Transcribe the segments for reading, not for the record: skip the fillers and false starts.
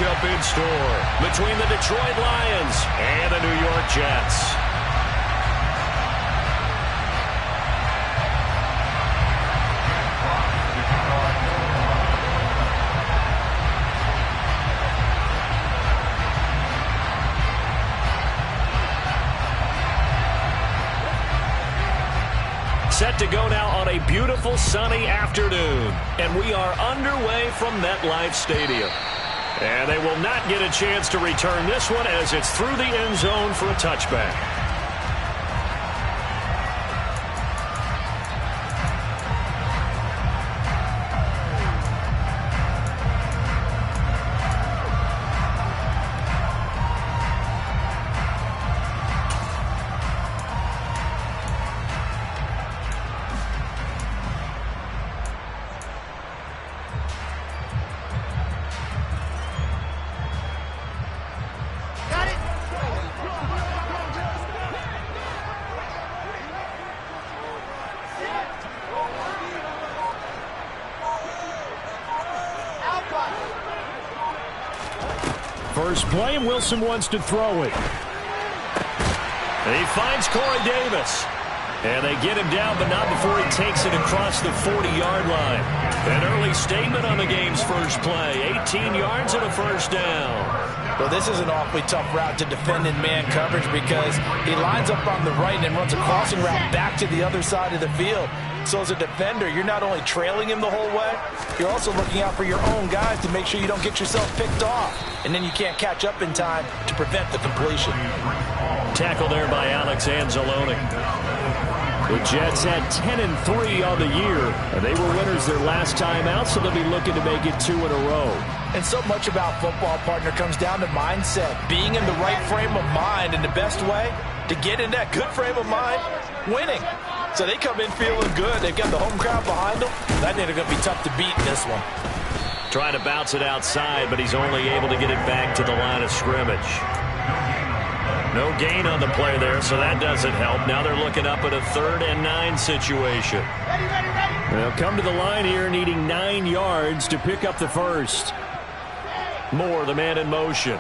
matchup in store between the Detroit Lions and the New York Jets. Set to go now on a beautiful sunny afternoon. And we are underway from MetLife Stadium. And they will not get a chance to return this one as it's through the end zone for a touchback. First play, and Wilson wants to throw it. And he finds Corey Davis. And they get him down, but not before he takes it across the 40-yard line. An early statement on the game's first play. 18 yards and a first down. Well, this is an awfully tough route to defend in man coverage because he lines up on the right and runs a crossing route back to the other side of the field. So as a defender, you're not only trailing him the whole way, you're also looking out for your own guys to make sure you don't get yourself picked off. And then you can't catch up in time to prevent the completion. Tackle there by Alex Anzalone. The Jets had 10-3 on the year, and they were winners their last time out, so they'll be looking to make it 2 in a row. And so much about football, partner, comes down to mindset. Being in the right frame of mind, and the best way to get in that good frame of mind, winning. So they come in feeling good. They've got the home crowd behind them. I think they're going to be tough to beat in this one. Trying to bounce it outside, but he's only able to get it back to the line of scrimmage. No gain on the play there, so that doesn't help. Now they're looking up at a 3rd and 9 situation. They'll come to the line here needing 9 yards to pick up the first. Moore, the man in motion.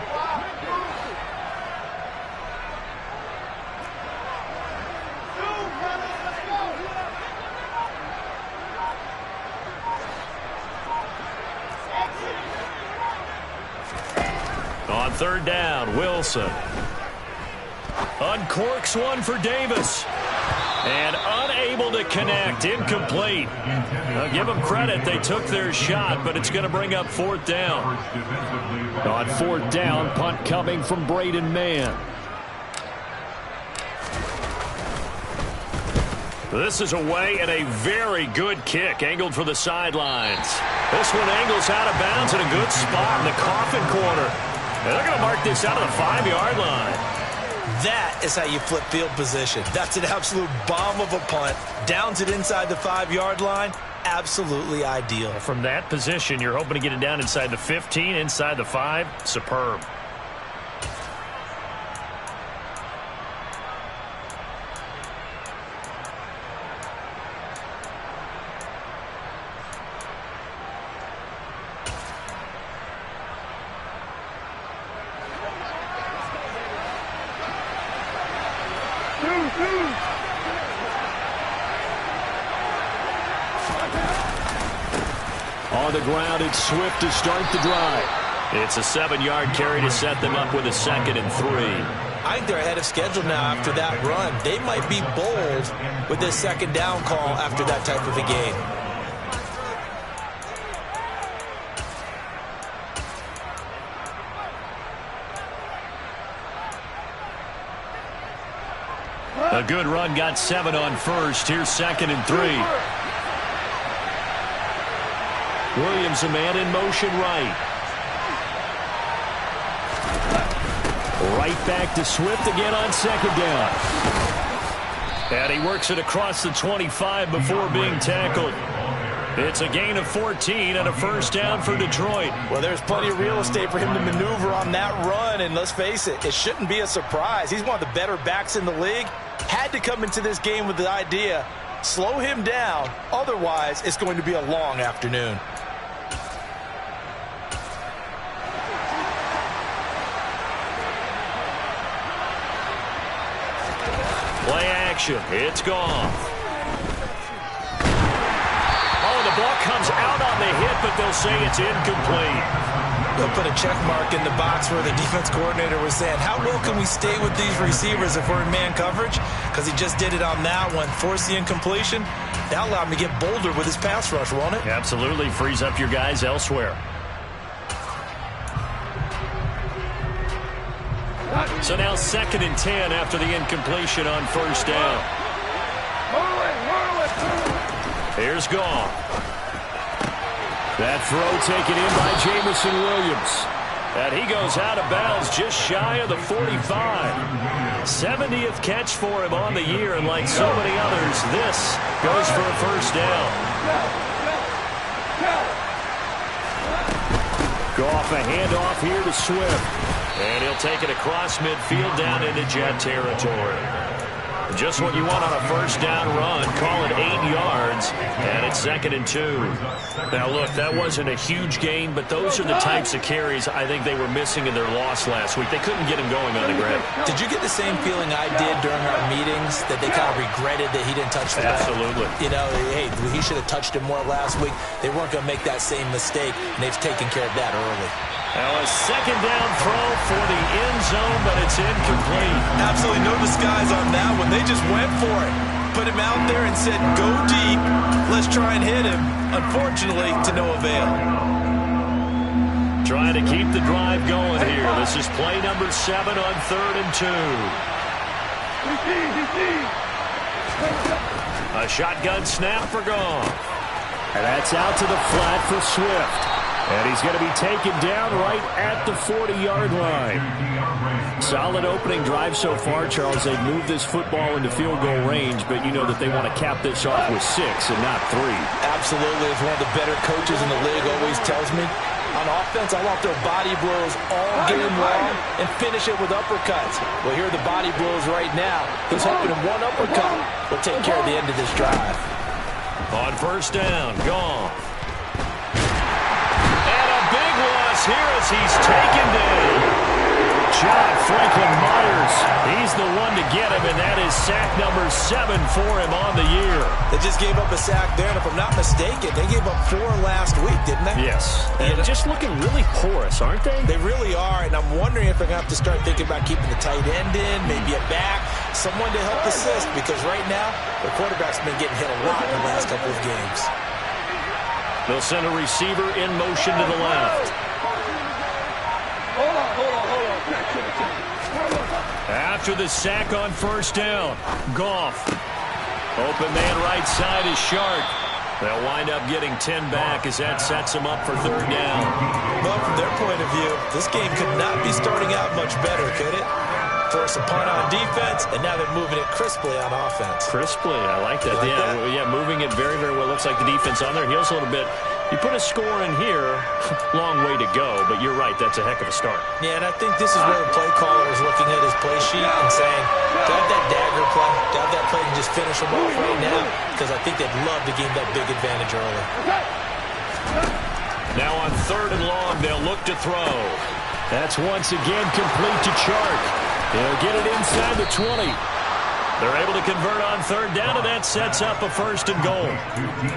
On 3rd down, Wilson. Uncorks one for Davis. And unable to connect. Incomplete. Now give them credit. They took their shot, but it's going to bring up 4th down. On 4th down, punt coming from Braden Mann. This is away and a very good kick. Angled for the sidelines. This one angles out of bounds in a good spot in the coffin corner. And they're going to mark this out of the 5-yard line. That is how you flip field position. That's an absolute bomb of a punt. Downs it inside the 5-yard line. Absolutely ideal. From that position, you're hoping to get it down inside the 15, inside the 5. Superb. On the ground, it's Swift to start the drive. It's a 7-yard carry to set them up with a 2nd and 3. I think they're ahead of schedule now after that run. They might be bold with this 2nd down call after that type of a game. A good run, got 7 on first. Here's 2nd and 3. Williams, a man in motion right. Right back to Swift again on 2nd down. And he works it across the 25 before being tackled. It's a gain of 14 and a 1st down for Detroit. Well, there's plenty of real estate for him to maneuver on that run, and let's face it, it shouldn't be a surprise. He's one of the better backs in the league. Had to come into this game with the idea, slow him down, otherwise it's going to be a long afternoon. protection. It's gone. Oh, the ball comes out on the hit, but they'll say it's incomplete. They'll put a check mark in the box where the defense coordinator was saying, how well can we stay with these receivers if we're in man coverage? Because he just did it on that one, forced the incompletion. That allowed him to get bolder with his pass rush, won't it? Absolutely. Frees up your guys elsewhere. So now 2nd and 10 after the incompletion on first down. Here's Goff. That throw taken in by Jamison Williams. And he goes out of bounds just shy of the 45. 70th catch for him on the year, and like so many others, this goes for a first down. Goff a handoff here to Swift. And he'll take it across midfield down into Jet territory. Just what you want on a first down run. Call it 8 yards, and it's 2nd and 2. Now, look, that wasn't a huge gain, but those are the types of carries I think they were missing in their loss last week. They couldn't get him going on the ground. Did you get the same feeling I did during our meetings, that they kind of regretted that he didn't touch the ball? Absolutely. You know, hey, he should have touched him more last week. They weren't going to make that same mistake, and they've taken care of that early. Now a 2nd down throw for the end zone, but it's incomplete. Absolutely no disguise on that one. They just went for it. Put him out there and said, go deep. Let's try and hit him. Unfortunately, to no avail. Trying to keep the drive going here. This is play number 7 on 3rd and 2. A shotgun snap for Goff. And that's out to the flat for Swift. And he's going to be taken down right at the 40-yard line. Solid opening drive so far, Charles. They've moved this football into field goal range, but you know that they want to cap this off with 6 and not 3. Absolutely. As one of the better coaches in the league always tells me, on offense, I want their body blows all game long and finish it with uppercuts. Well, here are the body blows right now. He's hoping one uppercut will take care of the end of this drive. On first down, Goff. Here as he's taken down. John Franklin Myers, he's the one to get him, and that is sack number 7 for him on the year. They just gave up a sack there, and if I'm not mistaken, they gave up 4 last week, didn't they? Yes. And just looking really porous, aren't they? They really are, and I'm wondering if they're going to have to start thinking about keeping the tight end in, maybe a back, someone to help assist, because right now, the quarterback's been getting hit a lot in the last couple of games. They'll send a receiver in motion to the left. After the sack on first down, Goff. Open man right side is Shark. They'll wind up getting 10 back as that sets them up for 3rd down. Well, from their point of view, this game could not be starting out much better, could it? Force a punt on defense, and now they're moving it crisply on offense. Crisply, I like that. Yeah, moving it very, very well. Looks like the defense on their heels a little bit. You put a score in here, long way to go, but you're right, that's a heck of a start. Yeah, and I think this is where the play caller is looking at his play sheet and saying, to have that dagger play, to have that play and just finish them off right now, because I think they'd love to gain that big advantage early. Now on 3rd and long, they'll look to throw. That's once again complete to Chark. He'll get it inside the 20. They're able to convert on 3rd down, and that sets up a 1st and goal.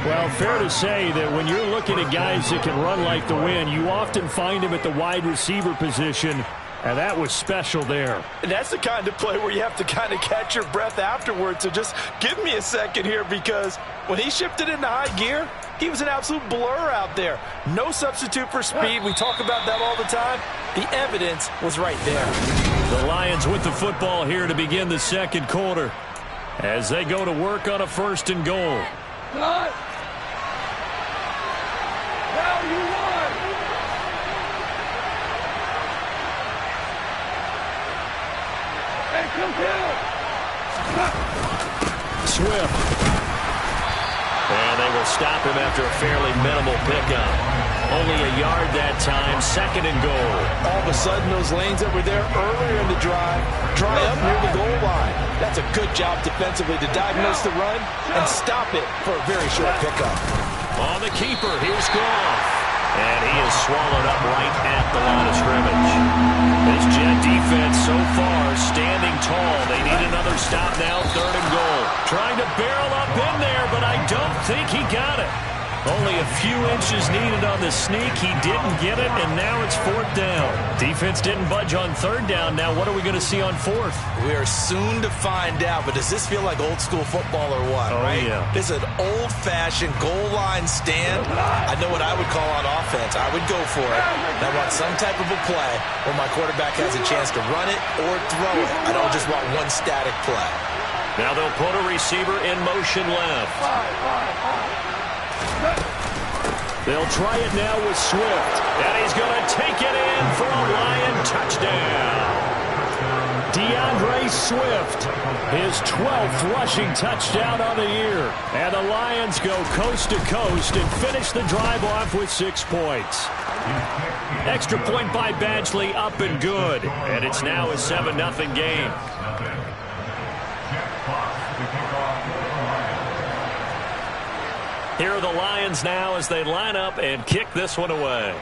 Well, fair to say that when you're looking at guys that can run like the wind, you often find them at the wide receiver position, and that was special there. And that's the kind of play where you have to kind of catch your breath afterwards. So just give me a second here, because when he shifted into high gear, he was an absolute blur out there. No substitute for speed. We talk about that all the time. The evidence was right there. The Lions with the football here to begin the 2nd quarter as they go to work on a 1st and goal. Now you won. Hey, come here. Swift. And they will stop him after a fairly minimal pickup. Only a yard that time, 2nd and goal. All of a sudden, those lanes that were there earlier in the drive dry up near the goal line. That's a good job defensively to diagnose the run and stop it for a very short pickup. On the keeper, here's Goff. And he is swallowed up right at the line of scrimmage. This Jet defense so far standing tall. They need another First stop now, 3rd and goal. Trying to barrel up in there, but I don't think he got it. Only a few inches needed on the sneak. He didn't get it, and now it's 4th down. Defense didn't budge on 3rd down. Now what are we going to see on 4th? We are soon to find out, but does this feel like old school football or what, right? Yeah. This is an old-fashioned goal line stand. I know what I would call on offense. I would go for it. And I want some type of a play where my quarterback has a chance to run it or throw it. I don't just want one static play. Now they'll put a receiver in motion left. They'll try it now with Swift. And he's going to take it in for a Lion touchdown. DeAndre Swift, his 12th rushing touchdown on the year. And the Lions go coast to coast and finish the drive off with 6 points. Extra point by Badgley, up and good. And it's now a 7-0 game. Here are the Lions now as they line up and kick this one away.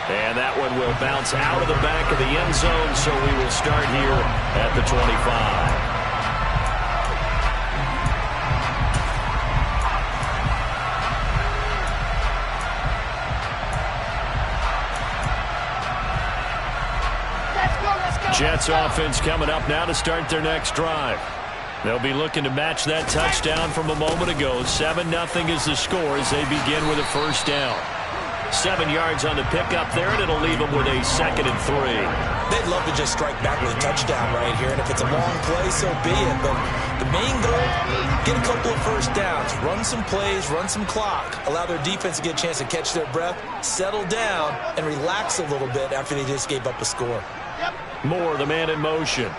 And that one will bounce out of the back of the end zone, so we will start here at the 25. Jets offense coming up now to start their next drive. They'll be looking to match that touchdown from a moment ago. 7-0 is the score as they begin with a first down. 7 yards on the pickup there, and it'll leave them with a 2nd and 3. They'd love to just strike back with a touchdown right here, and if it's a long play, so be it. But the main goal, get a couple of first downs, run some plays, run some clock, allow their defense to get a chance to catch their breath, settle down, and relax a little bit after they just gave up a score. Moore, the man in motion.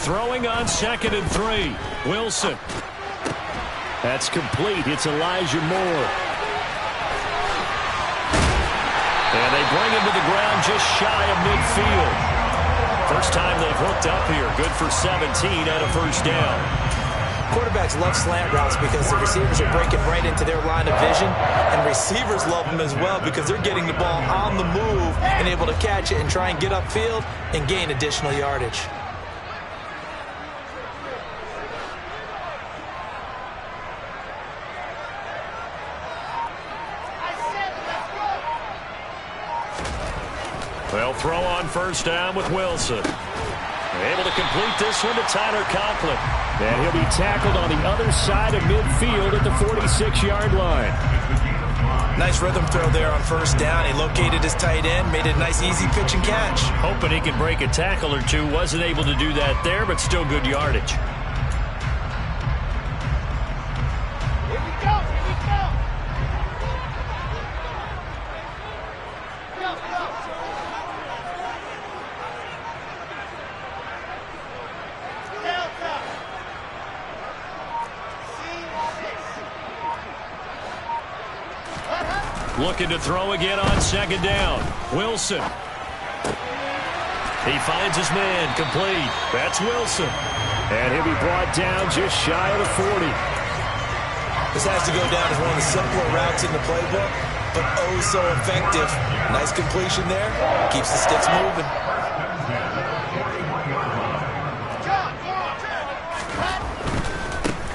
Throwing on 2nd and 3. Wilson. That's complete. It's Elijah Moore. And they bring him to the ground just shy of midfield. First time they've hooked up here. Good for 17 and a first down. Quarterbacks love slant routes because the receivers are breaking right into their line of vision, and receivers love them as well because they're getting the ball on the move and able to catch it and try and get upfield and gain additional yardage. They'll throw on first down with Wilson. Able to complete this one to Tyler Conklin. And he'll be tackled on the other side of midfield at the 46-yard line. Nice rhythm throw there on first down. He located his tight end, made it a nice easy pitch and catch. Hoping he could break a tackle or two. Wasn't able to do that there, but still good yardage. Here we go, here we go. Go, go. Looking to throw again on 2nd down. Wilson. He finds his man, complete. That's Wilson. And he'll be brought down just shy of the 40. This has to go down as one of the simpler routes in the playbook, but oh so effective. Nice completion there. Keeps the sticks moving.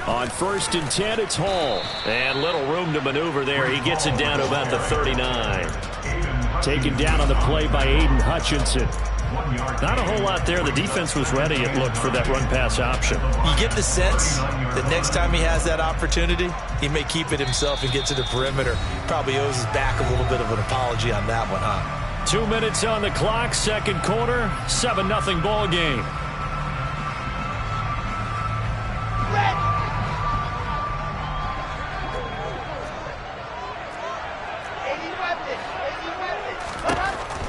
On 1st and 10, it's Hall. And little room to maneuver there. He gets it down to about the 39. Taken down on the play by Aiden Hutchinson. Not a whole lot there. The defense was ready, it looked, for that run-pass option. You get the sense that next time he has that opportunity, he may keep it himself and get to the perimeter. Probably owes his back a little bit of an apology on that one, huh? 2 minutes on the clock, 2nd quarter, 7-0 ball game.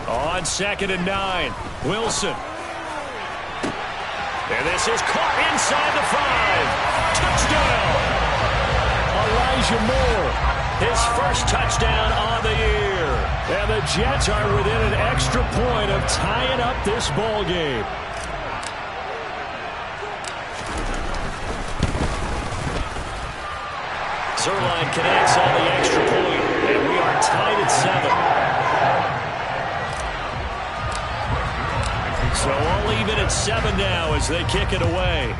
On 2nd and 9, Wilson. And this is caught inside the 5. Touchdown! Elijah Moore, his first touchdown on the year. And the Jets are within an extra point of tying up this ball game. Zerline connects on the extra point, and we are tied at 7. So all even at 7 now as they kick it away.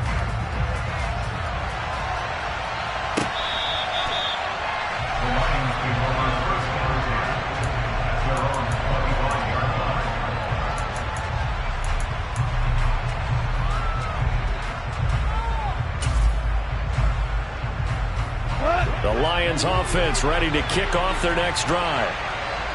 The Lions offense ready to kick off their next drive.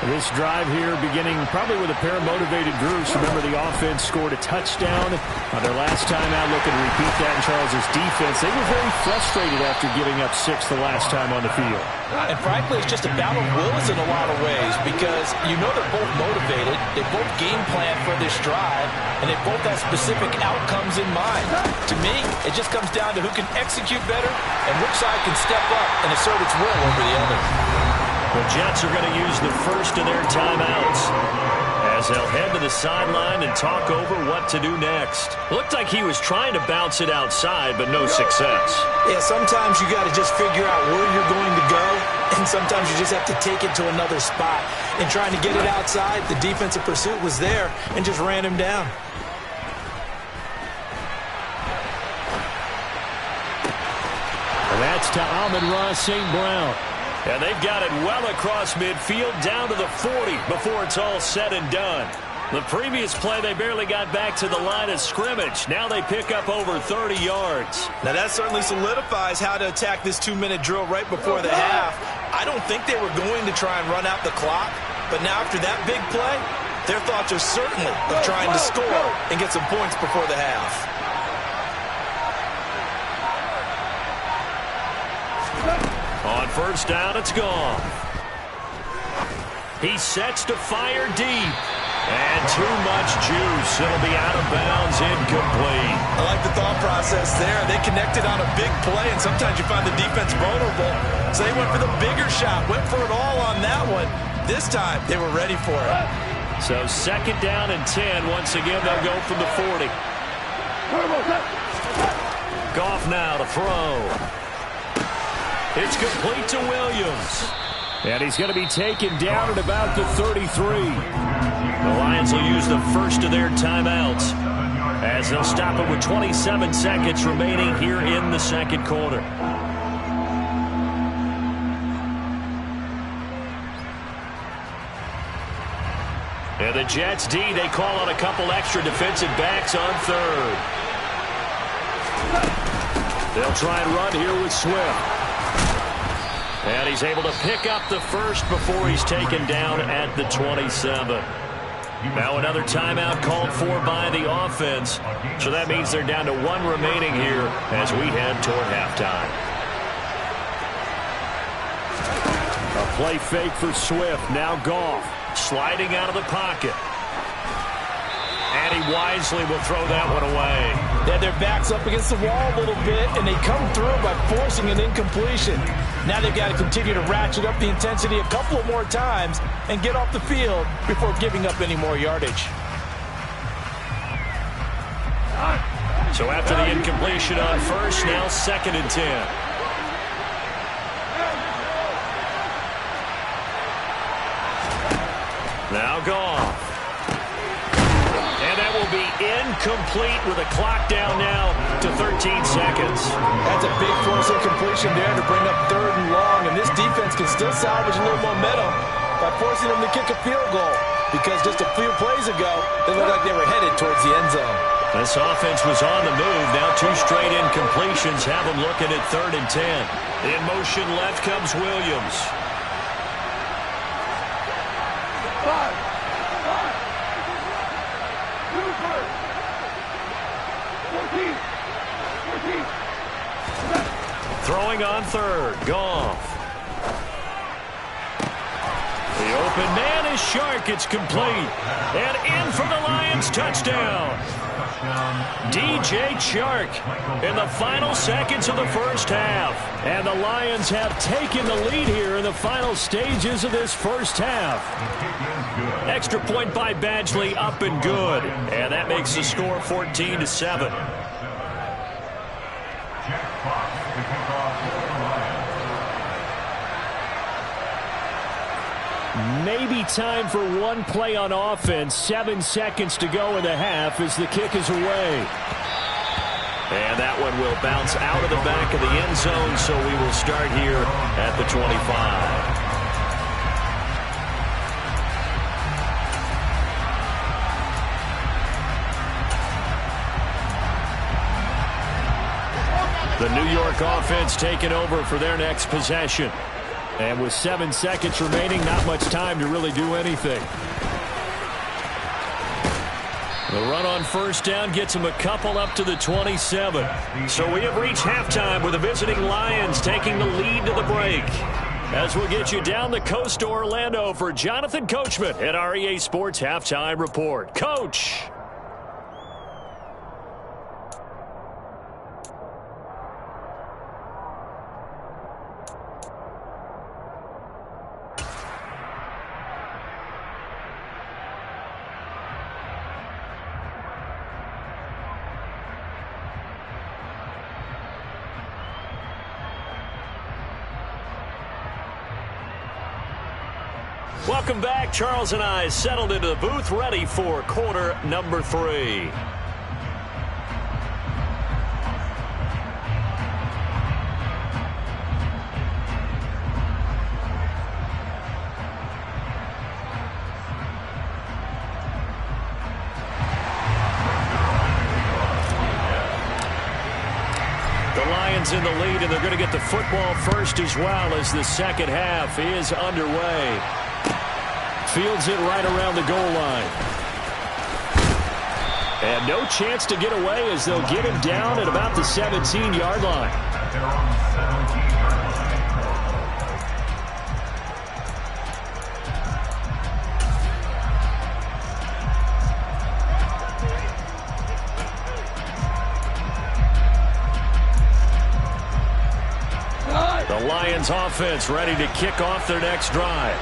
This drive here beginning probably with a pair of motivated groups. Remember, the offense scored a touchdown on their last time out. Looking to repeat that in Charles's defense. They were very frustrated after giving up 6 the last time on the field. And frankly, it's just a battle of wills in a lot of ways because you know they're both motivated. They both game plan for this drive, and they both have specific outcomes in mind. To me, it just comes down to who can execute better and which side can step up and assert its will over the other. The Jets are going to use the first of their timeouts as they'll head to the sideline and talk over what to do next. Looked like he was trying to bounce it outside, but no success. Yeah, sometimes you got to just figure out where you're going to go, and sometimes you just have to take it to another spot. And trying to get it outside, the defensive pursuit was there and just ran him down. And that's to Amon-Ra St. Brown. And they've got it well across midfield down to the 40 before it's all said and done. The previous play, they barely got back to the line of scrimmage. Now they pick up over 30 yards. Now that certainly solidifies how to attack this 2-minute drill right before the half. I don't think they were going to try and run out the clock, but now after that big play, their thoughts are certainly of trying to score and get some points before the half. On first down, it's gone. He sets to fire deep. And too much juice. It'll be out of bounds, incomplete. I like the thought process there. They connected on a big play, and sometimes you find the defense vulnerable. So they went for the bigger shot, went for it all on that one. This time, they were ready for it. So second down and 10. Once again, they'll go from the 40. Goff now to throw. It's complete to Williams. And he's going to be taken down at about the 33. The Lions will use the first of their timeouts as they'll stop it with 27 seconds remaining here in the second quarter. And the Jets D, they call on a couple extra defensive backs on third. They'll try and run here with Swift. And he's able to pick up the first before he's taken down at the 27. Now another timeout called for by the offense. So that means they're down to 1 remaining here as we head toward halftime. A play fake for Swift. Now Goff sliding out of the pocket. And he wisely will throw that one away. They had their backs up against the wall a little bit, and they come through by forcing an incompletion. Now they've got to continue to ratchet up the intensity a couple of more times and get off the field before giving up any more yardage. So after the incompletion on first, now second and 10. Now Goff. And that will be incomplete with a clock down now to 13 seconds. That's a big force incompletion there to bring up third and long, and this defense can still salvage a little momentum by forcing them to kick a field goal because just a few plays ago, they looked like they were headed towards the end zone. This offense was on the move. Now 2 straight incompletions have them looking at third and 10. In motion left comes Williams. 5. Throwing on third, Goff. The open man is Shark. It's complete. And in for the Lions touchdown. DJ Shark in the final seconds of the first half. And the Lions have taken the lead here in the final stages of this first half. Extra point by Badgley, up and good. And that makes the score 14-7. Maybe time for one play on offense. 7 seconds to go in the half as the kick is away. And that one will bounce out of the back of the end zone, so we will start here at the 25. The New York offense taking over for their next possession. And with 7 seconds remaining, not much time to really do anything. The run on first down gets them a couple up to the 27. So we have reached halftime with the visiting Lions taking the lead to the break. As we'll get you down the coast to Orlando for Jonathan Coachman at REA Sports Halftime Report. Coach! Welcome back. Charles and I settled into the booth, ready for quarter number 3. The Lions in the lead, and they're going to get the football first as well as the second half is underway. Fields it right around the goal line. And no chance to get away as they'll get him down at about the 17-yard line. The Lions offense ready to kick off their next drive.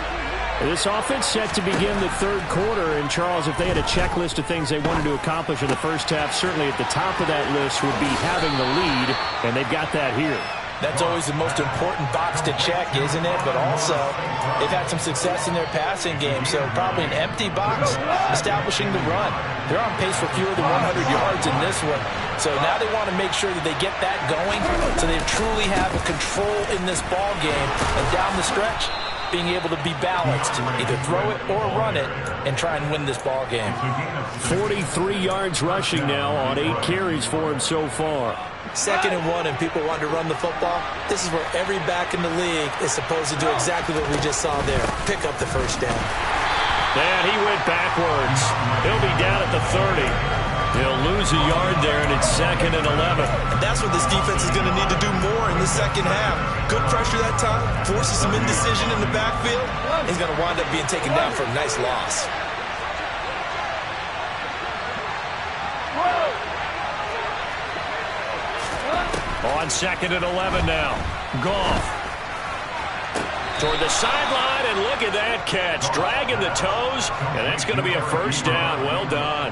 This offense set to begin the third quarter. And, Charles, if they had a checklist of things they wanted to accomplish in the first half, certainly at the top of that list would be having the lead, and they've got that here. That's always the most important box to check, isn't it? But also, they've had some success in their passing game, so probably an empty box establishing the run. They're on pace for fewer than 100 yards in this one. So now they want to make sure that they get that going so they truly have a control in this ball game. And down the stretch, being able to be balanced, either throw it or run it, and try and win this ball game. 43 yards rushing now on 8 carries for him so far. 2nd and 1, and people want to run the football. This is where every back in the league is supposed to do exactly what we just saw there. Pick up the first down. And he went backwards. He'll be down at the 30. He'll lose a yard there, and it's 2nd and 11. And that's what this defense is going to need to do more in the second half. Good pressure that time, forces some indecision in the backfield. He's going to wind up being taken down for a nice loss. On 2nd and 11 now. Goff. Toward the sideline, and look at that catch. Dragging the toes, and that's going to be a first down. Well done.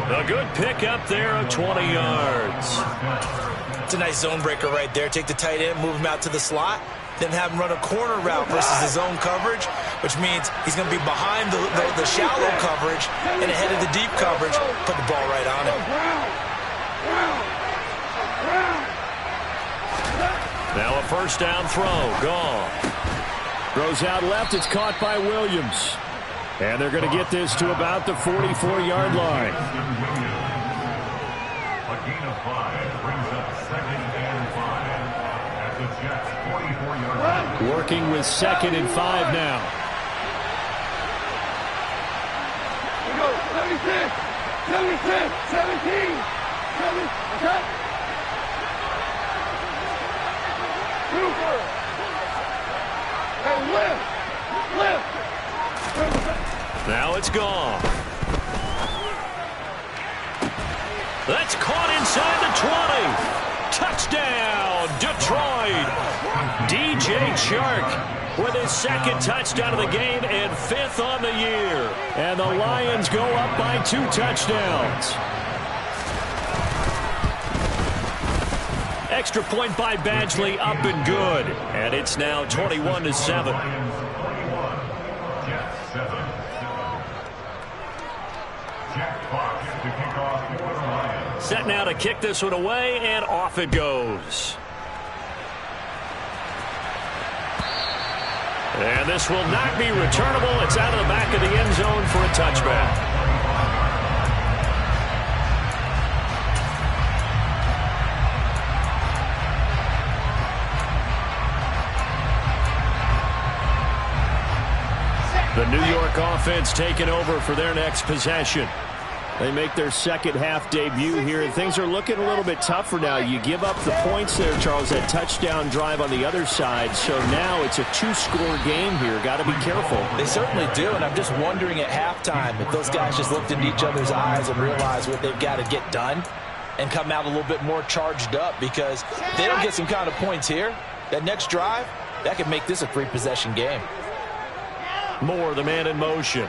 A good pickup there of 20 yards. It's a nice zone breaker right there. Take the tight end, move him out to the slot, then have him run a corner route versus the zone coverage, which means he's going to be behind the shallow coverage and ahead of the deep coverage. Put the ball right on him. Now a first down throw. Gone. Throws out left. It's caught by Williams. And they're going to get this to about the 44-yard line. A gain of 5 brings up 2nd and 5 at the Jets' 44-yard line. Working with 2nd and 5 now. We go, 76, 76, 17, 7, Cooper. And lift. Now it's gone. That's caught inside the 20. Touchdown, Detroit. DJ Chark with his 2nd touchdown of the game and 5th on the year. And the Lions go up by 2 touchdowns. Extra point by Badgley, up and good. And it's now 21-7. kickoff for the Lions. Set now to kick this one away, and off it goes. And this will not be returnable. It's out of the back of the end zone for a touchback. The New York offense taking over for their next possession. They make their second half debut here, and things are looking a little bit tougher now. You give up the points there, Charles, that touchdown drive on the other side. So now it's a two-score game here. Got to be careful. They certainly do, and I'm just wondering at halftime if those guys just looked into each other's eyes and realized what they've got to get done and come out a little bit more charged up, because if they don't get some kind of points here, that next drive, that could make this a three-possession game. Moore, the man in motion.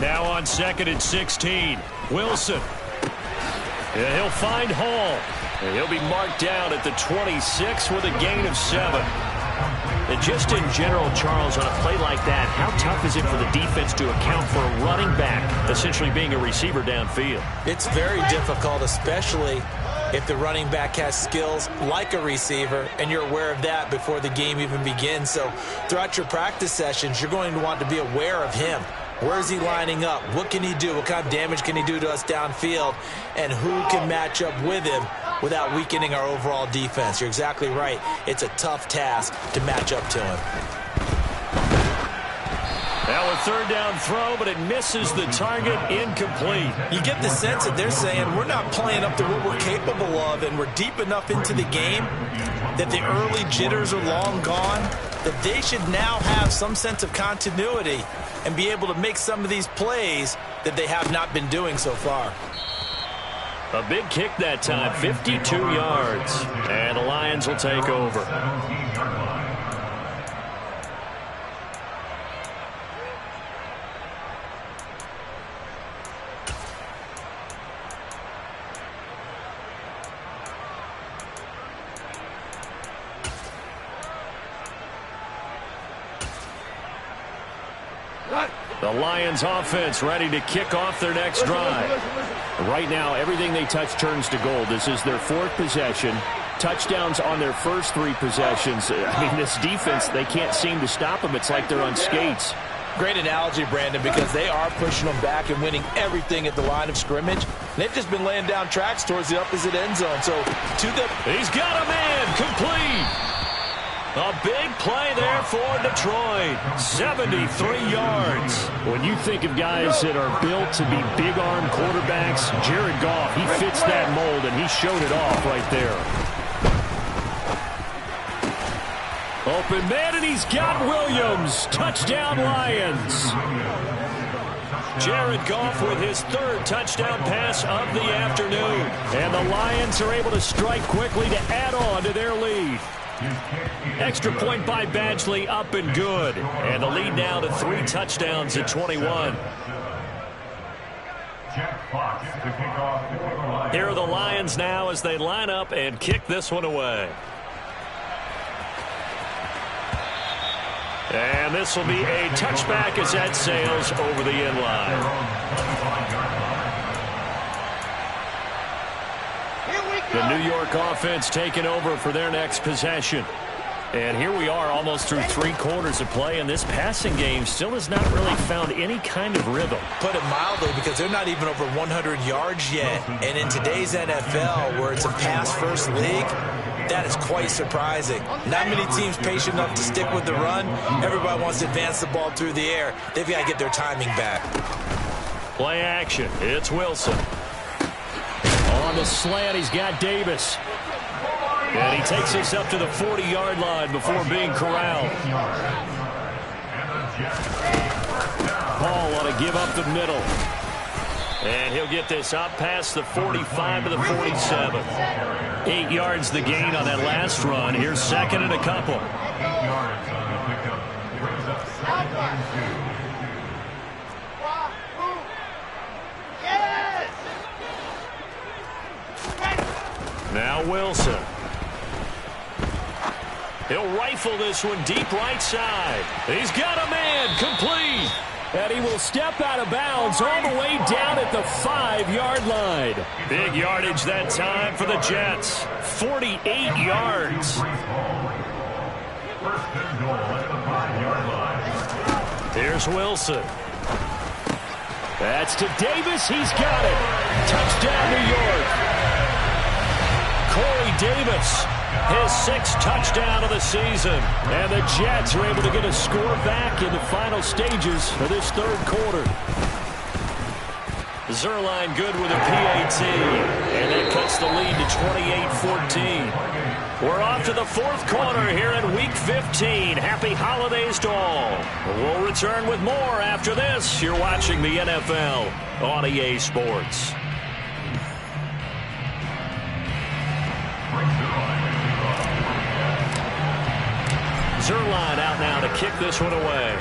Now on 2nd and 16. Wilson. And he'll find Hall. And he'll be marked down at the 26 with a gain of 7. And just in general, Charles, on a play like that, how tough is it for the defense to account for a running back essentially being a receiver downfield? It's very difficult, especially if the running back has skills like a receiver, and you're aware of that before the game even begins. So throughout your practice sessions, you're going to want to be aware of him. Where is he lining up? What can he do? What kind of damage can he do to us downfield? And who can match up with him without weakening our overall defense? You're exactly right. It's a tough task to match up to him. Now a third down throw, but it misses the target. Incomplete. You get the sense that they're saying we're not playing up to what we're capable of, and we're deep enough into the game that the early jitters are long gone, that they should now have some sense of continuity and be able to make some of these plays that they have not been doing so far. A big kick that time, 52 yards. And the Lions will take over. 17-yard line. The Lions offense ready to kick off their next drive. Right now, everything they touch turns to gold. This is their fourth possession. Touchdowns on their first three possessions. I mean, this defense, they can't seem to stop them. It's like they're on skates. Great analogy, Brandon, because they are pushing them back and winning everything at the line of scrimmage. They've just been laying down tracks towards the opposite end zone. So to the... He's got a man complete. A big play there for Detroit. 73 yards. When you think of guys that are built to be big-arm quarterbacks, Jared Goff, he fits that mold, and he showed it off right there. Open man, and he's got Williams. Touchdown, Lions. Jared Goff with his third touchdown pass of the afternoon. And the Lions are able to strike quickly to add on to their lead. Extra point by Badgley, up and good. And the lead now to 3 touchdowns at 21. Jack Fox to kick off for the Lions. Here are the Lions now as they line up and kick this one away. And this will be a touchback as that sails over the end line. The New York offense taking over for their next possession. And here we are almost through 3 quarters of play, and this passing game still has not really found any kind of rhythm. Put it mildly, because they're not even over 100 yards yet. And in today's NFL, where it's a pass-first league, that is quite surprising. Not many teams patient enough to stick with the run. Everybody wants to advance the ball through the air. They've got to get their timing back. Play action. It's Wilson. On the slant, he's got Davis. And he takes us up to the 40-yard line before being corralled. Paul ought to give up the middle. And he'll get this up past the 45 to the 47. 8 yards the gain on that last run. Here's second and a couple. 8 yards on the pickup. Brings up second and 2. Now Wilson. He'll rifle this one deep right side. He's got a man, complete. And he will step out of bounds all the way down at the 5-yard line. Big yardage that time for the Jets. 48 yards. First and goal at the 5-yard line. Here's Wilson. That's to Davis. He's got it. Touchdown, New York. Corey Davis, his 6th touchdown of the season. And the Jets are able to get a score back in the final stages of this third quarter. Zerline good with a PAT. And that cuts the lead to 28-14. We're off to the fourth quarter here in Week 15. Happy holidays to all. We'll return with more after this. You're watching the NFL on EA Sports. Zerline out now to kick this one away.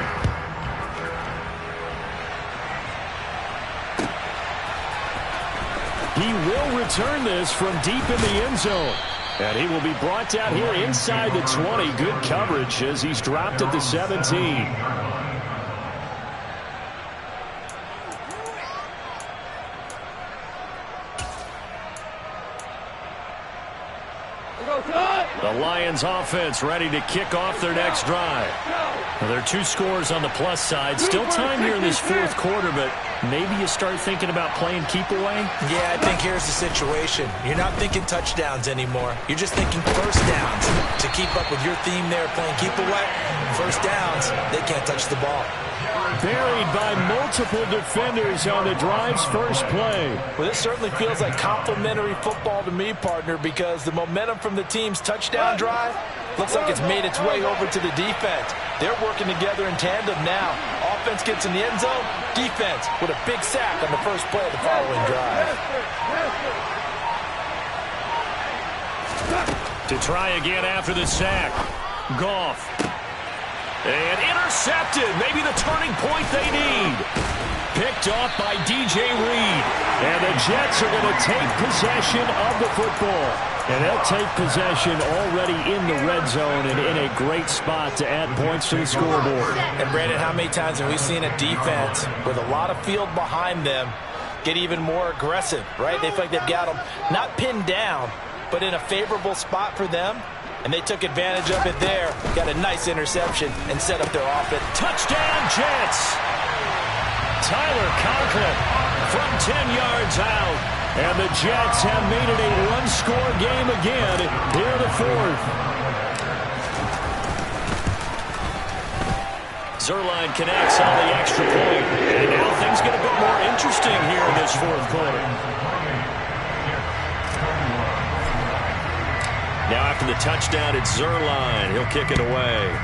He will return this from deep in the end zone. And he will be brought down here inside the 20. Good coverage as he's dropped at the 17. The Lions offense ready to kick off their next drive. Well, there are 2 scores on the plus side. Still time here in this fourth quarter, but maybe you start thinking about playing keep away? Yeah, I think here's the situation. You're not thinking touchdowns anymore. You're just thinking first downs. To keep up with your theme there, playing keep away, first downs, they can't touch the ball. Buried by multiple defenders on the drive's first play. Well, this certainly feels like complimentary football to me, partner, because the momentum from the team's touchdown drive looks like it's made its way over to the defense. They're working together in tandem now. Offense gets in the end zone, defense with a big sack on the first play of the following drive. To try again after the sack. Goff. And intercepted. Maybe the turning point they need. Picked off by DJ Reed. And the Jets are going to take possession of the football. And they'll take possession already in the red zone and in a great spot to add points to the scoreboard. And Brandon, how many times have we seen a defense with a lot of field behind them get even more aggressive, right? They feel like they've got them not pinned down, but in a favorable spot for them. And they took advantage of it there. Got a nice interception and set up their offense. Touchdown, Jets! Tyler Conklin from 10 yards out. And the Jets have made it a one-score game again here in the fourth. Zerline connects on the extra point. And now things get a bit more interesting here in this fourth quarter. Now after the touchdown, it's Zerline. He'll kick it away.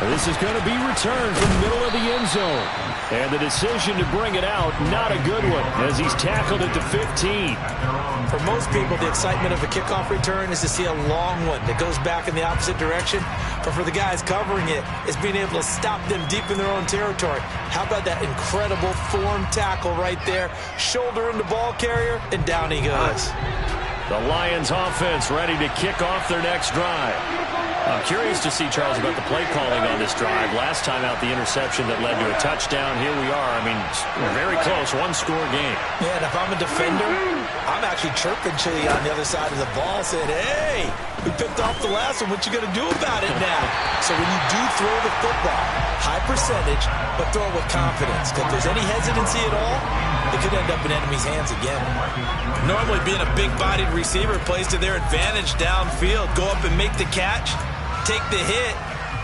And this is going to be returned from the middle of the end zone. And the decision to bring it out, not a good one, as he's tackled at the 15. For most people, the excitement of a kickoff return is to see a long one that goes back in the opposite direction. But for the guys covering it, it's being able to stop them deep in their own territory. How about that incredible form tackle right there? Shoulder in the ball carrier, and down he goes. The Lions offense ready to kick off their next drive. I'm curious to see, Charles, about the play calling on this drive. Last time out, the interception that led to a touchdown. Here we are. I mean, we're very close. One-score game. Yeah, and if I'm a defender, I'm actually chirping Chili on the other side of the ball, saying, hey, we picked off the last one. What you going to do about it now? So when you do throw the football, high percentage, but throw it with confidence. Because if there's any hesitancy at all, it could end up in enemy's hands again. Normally, being a big-bodied receiver plays to their advantage downfield. Go up and make the catch, take the hit,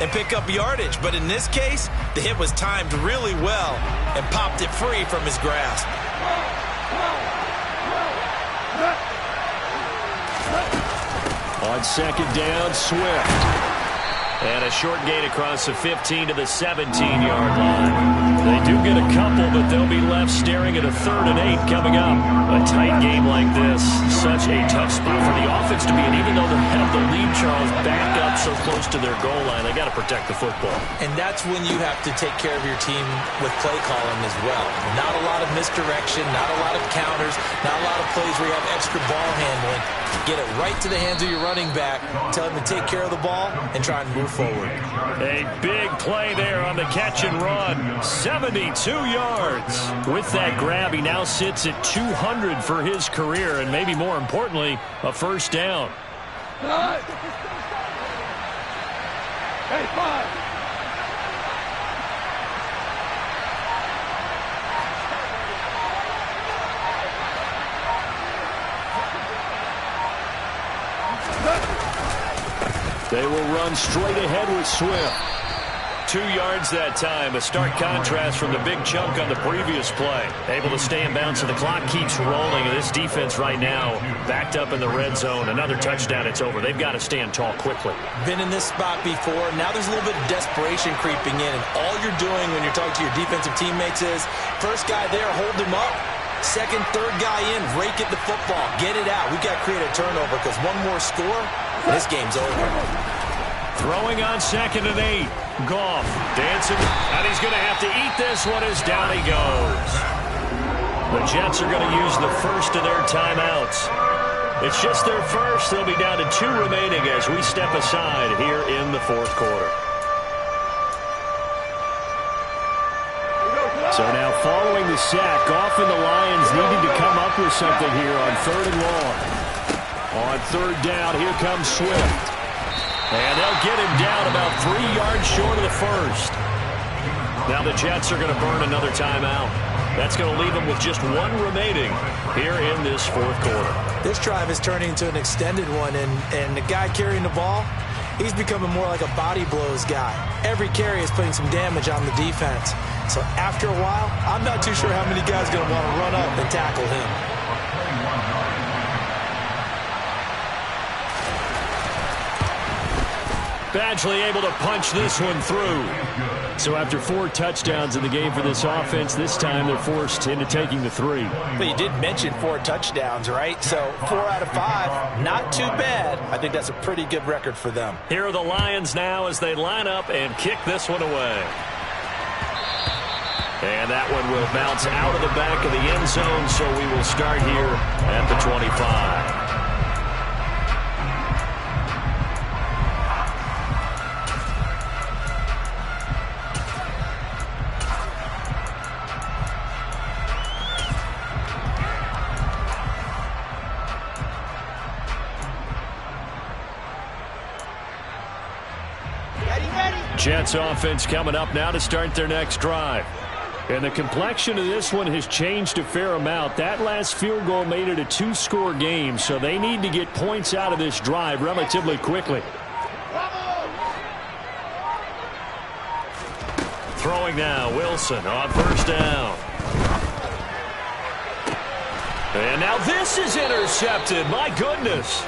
and pick up yardage. But in this case, the hit was timed really well and popped it free from his grasp. On second down, Swift. And a short gain across the 15 to the 17-yard line. They do get a couple, but they'll be left staring at a 3rd and 8 coming up. A tight game like this, such a tough spot for the offense to be in. Even though they have the lead, Charles, back up so close to their goal line, they got to protect the football. And that's when you have to take care of your team with play calling as well. Not a lot of misdirection, not a lot of counters, not a lot of plays where you have extra ball handling. Get it right to the hands of your running back, tell him to take care of the ball, and try and move forward. A big play there on the catch and run. 72 yards. With that grab, he now sits at 200 for his career, and maybe more importantly, a first down. Hey, 5. They will run straight ahead with Swift. 2 yards that time. A stark contrast from the big chunk on the previous play. Able to stay in bounds, so the clock keeps rolling. And this defense right now backed up in the red zone. Another touchdown, it's over. They've got to stand tall quickly. Been in this spot before. Now there's a little bit of desperation creeping in. And all you're doing when you're talking to your defensive teammates is, first guy there, hold him up. Second, third guy in, rake at the football. Get it out. We've got to create a turnover because one more score, and this game's over. Throwing on 2nd and 8. Goff dancing, and he's going to have to eat this one as down he goes. The Jets are going to use the first of their timeouts. It's just their first. They'll be down to 2 remaining as we step aside here in the 4th quarter. So now following the sack, Goff and the Lions needing to come up with something here on 3rd and long. On 3rd down, here comes Swift. And they'll get him down about 3 yards short of the first. Now the Jets are going to burn another timeout. That's going to leave them with just 1 remaining here in this 4th quarter. This drive is turning into an extended one, and the guy carrying the ball, he's becoming more like a body blows guy. Every carry is putting some damage on the defense. So after a while, I'm not too sure how many guys are going to want to run up and tackle him. Badgley able to punch this one through. So after 4 touchdowns in the game for this offense, this time they're forced into taking the 3. But you did mention 4 touchdowns, right? So 4 out of 5, not too bad. I think that's a pretty good record for them. Here are the Lions now as they line up and kick this one away. And that one will bounce out of the back of the end zone, so we will start here at the 25. Jets offense coming up now to start their next drive. And the complexion of this one has changed a fair amount. That last field goal made it a 2-score game, so they need to get points out of this drive relatively quickly. Throwing now, Wilson on 1st down. And now this is intercepted. My goodness.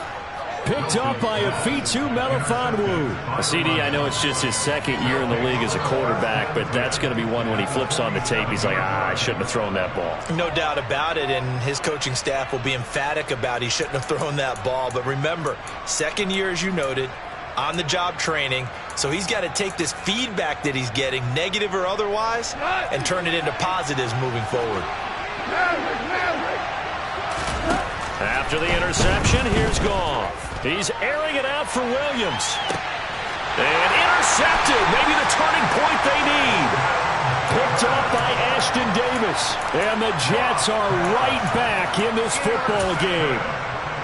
Picked up by Afitu Melifonwu. CD, I know it's just his 2nd year in the league as a quarterback, but that's going to be one when he flips on the tape. He's like, I shouldn't have thrown that ball. No doubt about it, and his coaching staff will be emphatic about he shouldn't have thrown that ball. But remember, 2nd year, as you noted, on-the-job training, so he's got to take this feedback that he's getting, negative or otherwise, and turn it into positives moving forward. After the interception, here's Goff. He's airing it out for Williams. And intercepted. Maybe the turning point they need. Picked up by Ashton Davis. And the Jets are right back in this football game.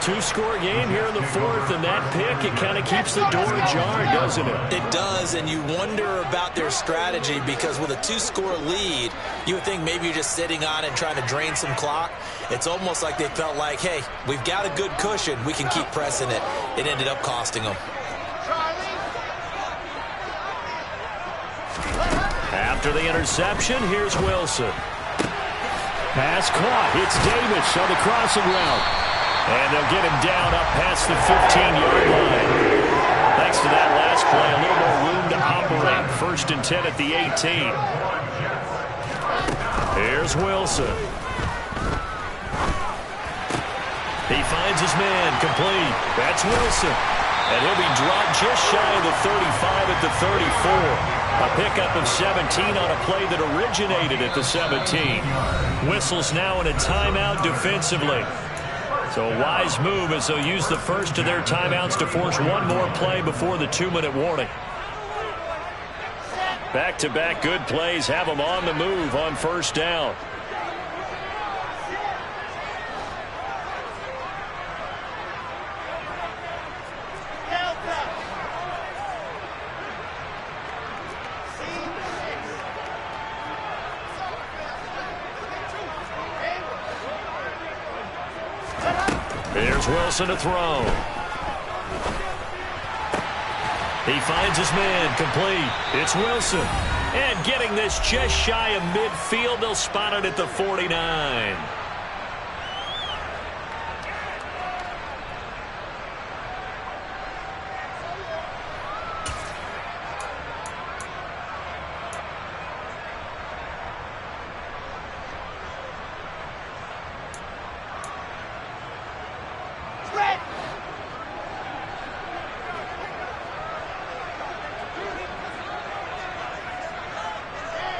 2-score game here in the 4th, and that pick, it kind of keeps the door ajar, doesn't it? It does, and you wonder about their strategy because with a 2-score lead, you would think maybe you're just sitting on it and trying to drain some clock. It's almost like they felt like, hey, we've got a good cushion. We can keep pressing it. It ended up costing them. After the interception, here's Wilson. Pass caught. It's Davis on the crossing route. And they'll get him down up past the 15-yard line. Thanks to that last play, a little more First and 10 at the 18. Here's Wilson. He finds his man, complete. That's Wilson. And he'll be dropped just shy of the 35 at the 34. A pickup of 17 on a play that originated at the 17. Whistles now in a timeout defensively. So a wise move as they'll use the first of their timeouts to force one more play before the 2-minute warning. Back-to-back good plays have them on the move on first down. Here's Wilson to throw. He finds his man, complete. It's Wilson. And getting this just shy of midfield, they'll spot it at the 49.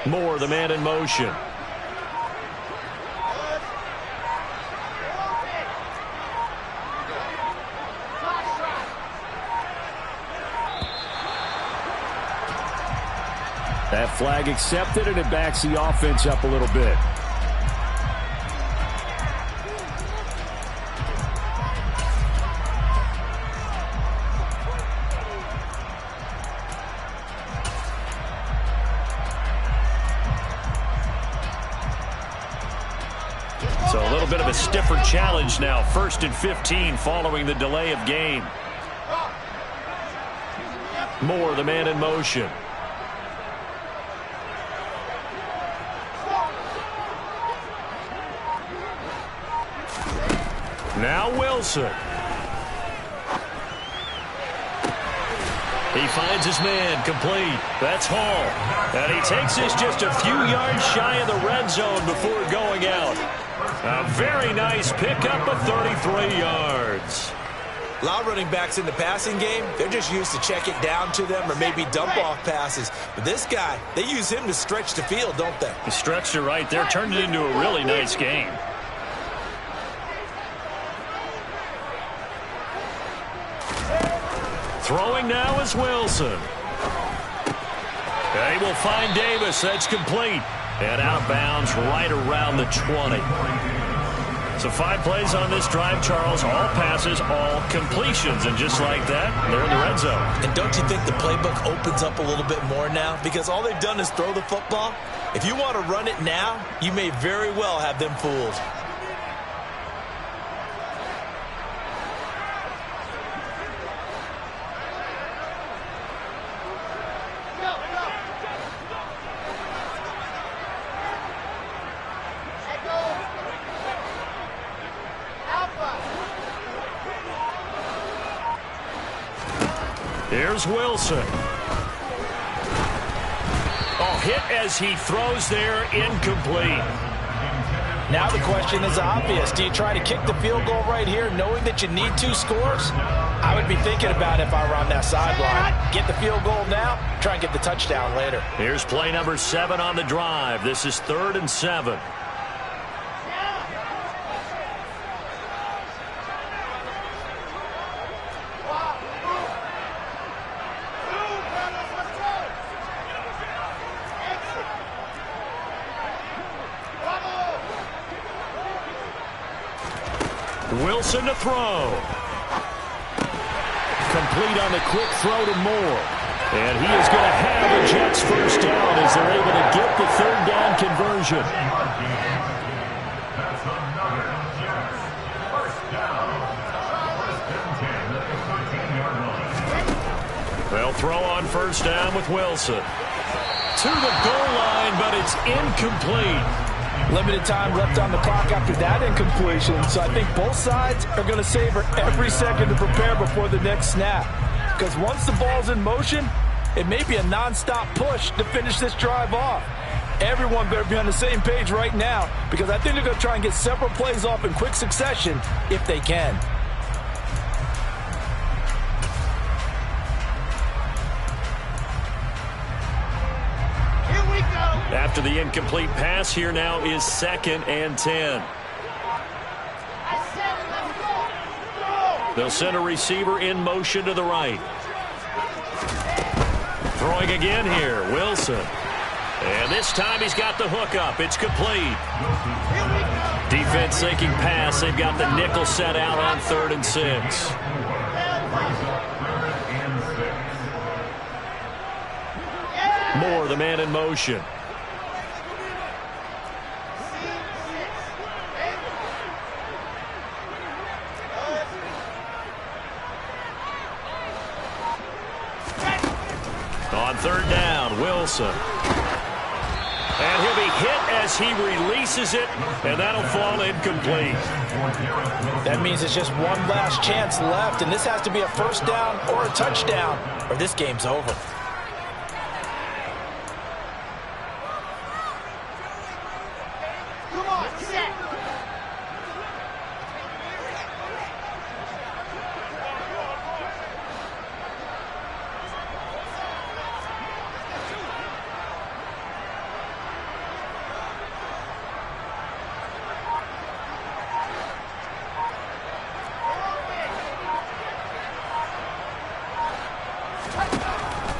Moore, the man in motion. That flag accepted, and it backs the offense up a little bit. So a little bit of a stiffer challenge now. First and 15 following the delay of game. Moore, the man in motion. Now Wilson. He finds his man, complete. That's Hall. And he takes this just a few yards shy of the red zone before going out. A very nice pickup of 33 yards. A lot of running backs in the passing game, they're just used to check it down to them or maybe dump off passes. But this guy, they use him to stretch the field, don't they? He stretched it right there, turned it into a really nice game. Throwing now is Wilson. They will find Davis. That's complete. And out of bounds right around the 20. So 5 plays on this drive, Charles. All passes, all completions. And just like that, they're in the red zone. And don't you think the playbook opens up a little bit more now? Because all they've done is throw the football. If you want to run it now, you may very well have them fooled. Here's Wilson. Oh, hit as he throws there, incomplete. Now the question is obvious. Do you try to kick the field goal right here knowing that you need 2 scores? I would be thinking about it if I were on that sideline. Get the field goal now, try and get the touchdown later. Here's play number 7 on the drive. This is 3rd and 7. Wilson to throw. Complete on the quick throw to Moore. And he is going to have the Jets first down as they're able to get the 3rd down conversion. That's another Jets first down. They'll throw on first down with Wilson. To the goal line, but it's incomplete. Limited time left on the clock after that incompletion, so I think both sides are going to savor every second to prepare before the next snap. Because once the ball's in motion, It may be a non-stop push to finish this drive off. Everyone better be on the same page right now because I think they're going to try and get several plays off in quick succession if they can. After the incomplete pass, here now is 2nd and 10. They'll send a receiver in motion to the right. Throwing again here, Wilson. And this time he's got the hook up. It's complete. Defense thinking pass. They've got the nickel set out on 3rd and 6. Moore, the man in motion. On 3rd down, Wilson. And he'll be hit as he releases it, and that'll fall incomplete. That means it's just one last chance left, and this has to be a 1st down or a touchdown, or this game's over. Come on, set.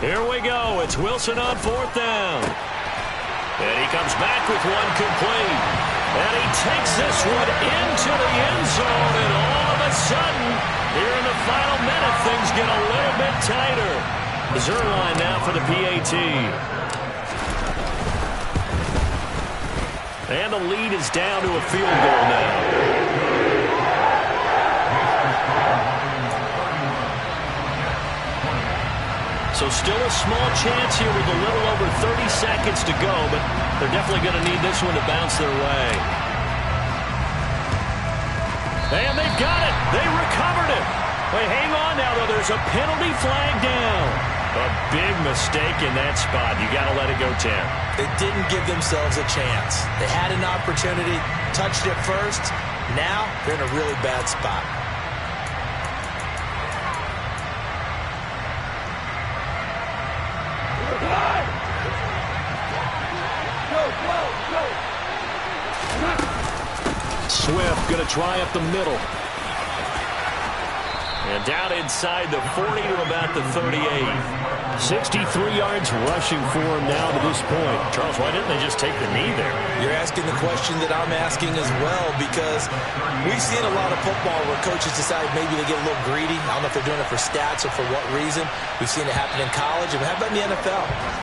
Here we go. It's Wilson on 4th down. And he comes back with one complete. And he takes this one into the end zone. And all of a sudden, here in the final minute, things get a little bit tighter. Zerline now for the PAT. And the lead is down to a field goal now. So still a small chance here with a little over 30 seconds to go, but they're definitely going to need this one to bounce their way. And they've got it. They recovered it. Wait, hang on now, though. There's a penalty flag down. A big mistake in that spot. You got to let it go 10. They didn't give themselves a chance. They had an opportunity, touched it first. Now they're in a really bad spot. Swift going to try up the middle. And down inside the 40 to about the 38. 63 yards rushing for him now to this point. Charles, why didn't they just take the knee there? You're asking the question that I'm asking as well, because we've seen a lot of football where coaches decide maybe they get a little greedy. I don't know if they're doing it for stats or for what reason. We've seen it happen in college, and how about in the NFL?